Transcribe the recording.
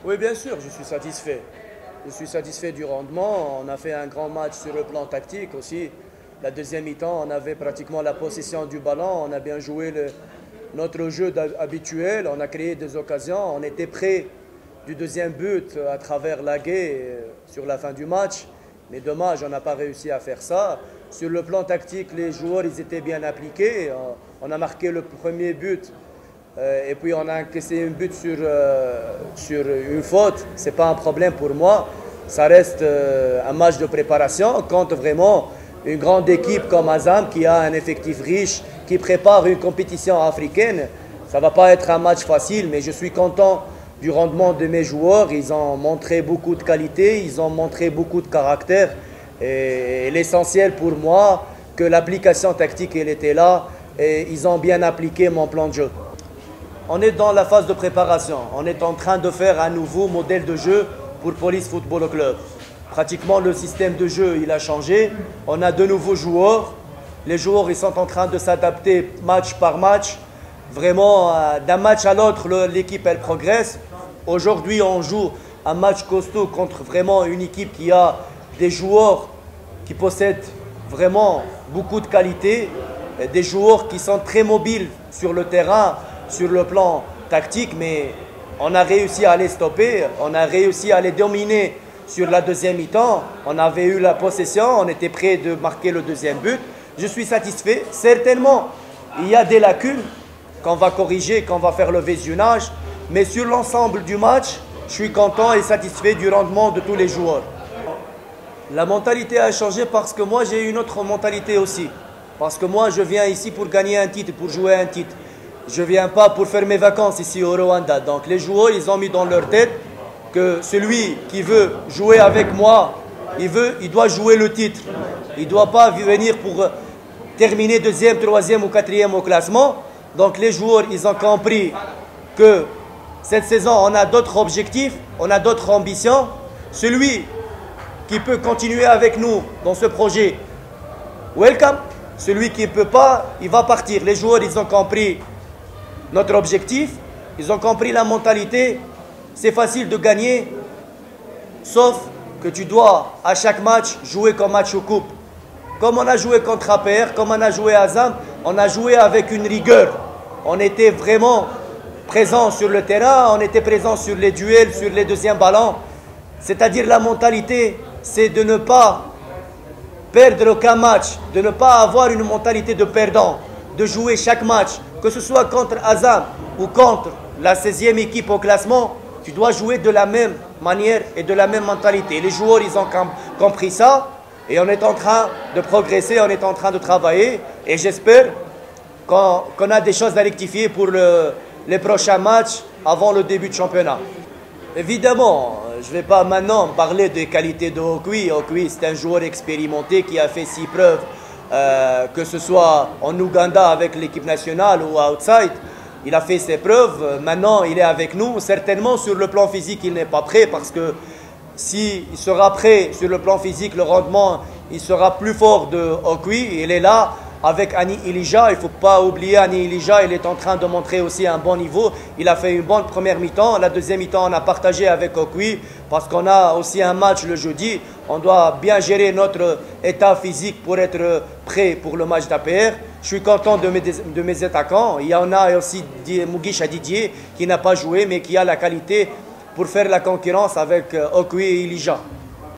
Oui, bien sûr, je suis satisfait. Je suis satisfait du rendement. On a fait un grand match sur le plan tactique aussi. La deuxième mi-temps, on avait pratiquement la possession du ballon. On a bien joué notre jeu habituel. On a créé des occasions. On était prêt du deuxième but à travers Laguet sur la fin du match. Mais dommage, on n'a pas réussi à faire ça. Sur le plan tactique, les joueurs ils étaient bien appliqués. On a marqué le premier but. Et puis on a encaissé un but sur une faute. Ce n'est pas un problème pour moi. Ça reste un match de préparation contre vraiment une grande équipe comme Azam qui a un effectif riche, qui prépare une compétition africaine. Ça ne va pas être un match facile, mais je suis content du rendement de mes joueurs. Ils ont montré beaucoup de qualité, ils ont montré beaucoup de caractère. Et l'essentiel pour moi, que l'application tactique elle était là et ils ont bien appliqué mon plan de jeu. On est dans la phase de préparation. On est en train de faire un nouveau modèle de jeu pour Police Football Club. Pratiquement le système de jeu il a changé. On a de nouveaux joueurs. Les joueurs ils sont en train de s'adapter match par match. Vraiment, d'un match à l'autre, l'équipe elle progresse. Aujourd'hui, on joue un match costaud contre vraiment une équipe qui a des joueurs qui possèdent vraiment beaucoup de qualité, des joueurs qui sont très mobiles sur le terrain, sur le plan tactique, mais on a réussi à les stopper, on a réussi à les dominer sur la deuxième mi-temps. On avait eu la possession, on était prêt de marquer le deuxième but. Je suis satisfait. Certainement, il y a des lacunes qu'on va corriger, qu'on va faire le visionnage, mais sur l'ensemble du match, je suis content et satisfait du rendement de tous les joueurs. La mentalité a changé parce que moi j'ai une autre mentalité aussi. Parce que moi je viens ici pour gagner un titre, pour jouer un titre. Je ne viens pas pour faire mes vacances ici au Rwanda. Donc les joueurs ils ont mis dans leur tête que celui qui veut jouer avec moi, il doit jouer le titre. Il ne doit pas venir pour terminer deuxième, troisième ou quatrième au classement. Donc les joueurs ils ont compris que cette saison on a d'autres objectifs, on a d'autres ambitions. Celui qui peut continuer avec nous dans ce projet, welcome. Celui qui ne peut pas, il va partir. Les joueurs, ils ont compris notre objectif, ils ont compris la mentalité. C'est facile de gagner, sauf que tu dois à chaque match jouer comme match au coupe. Comme on a joué contre APR, comme on a joué à Azam, on a joué avec une rigueur. On était vraiment présent sur le terrain, on était présent sur les duels, sur les deuxièmes ballons. C'est-à-dire la mentalité, c'est de ne pas perdre aucun match, de ne pas avoir une mentalité de perdant, de jouer chaque match, que ce soit contre Azam ou contre la 16e équipe au classement, tu dois jouer de la même manière et de la même mentalité. Les joueurs, ils ont compris ça et on est en train de progresser, on est en train de travailler et j'espère qu'on a des choses à rectifier pour les prochains matchs avant le début du championnat. Évidemment, je ne vais pas maintenant parler des qualités de Okwi. Okwi, c'est un joueur expérimenté qui a fait 6 preuves, que ce soit en Ouganda avec l'équipe nationale ou outside. Il a fait ses preuves. Maintenant, il est avec nous. Certainement, sur le plan physique, il n'est pas prêt parce que s'il sera prêt sur le plan physique, le rendement, il sera plus fort de Okwi. Il est là. Avec Ani Ilija, il ne faut pas oublier Ani Ilija, il est en train de montrer aussi un bon niveau. Il a fait une bonne première mi-temps. La deuxième mi-temps, on a partagé avec Okwi parce qu'on a aussi un match le jeudi. On doit bien gérer notre état physique pour être prêt pour le match d'APR. Je suis content de mes attaquants. Il y en a aussi Mugisha Didier qui n'a pas joué mais qui a la qualité pour faire la concurrence avec Okwi et Ilija.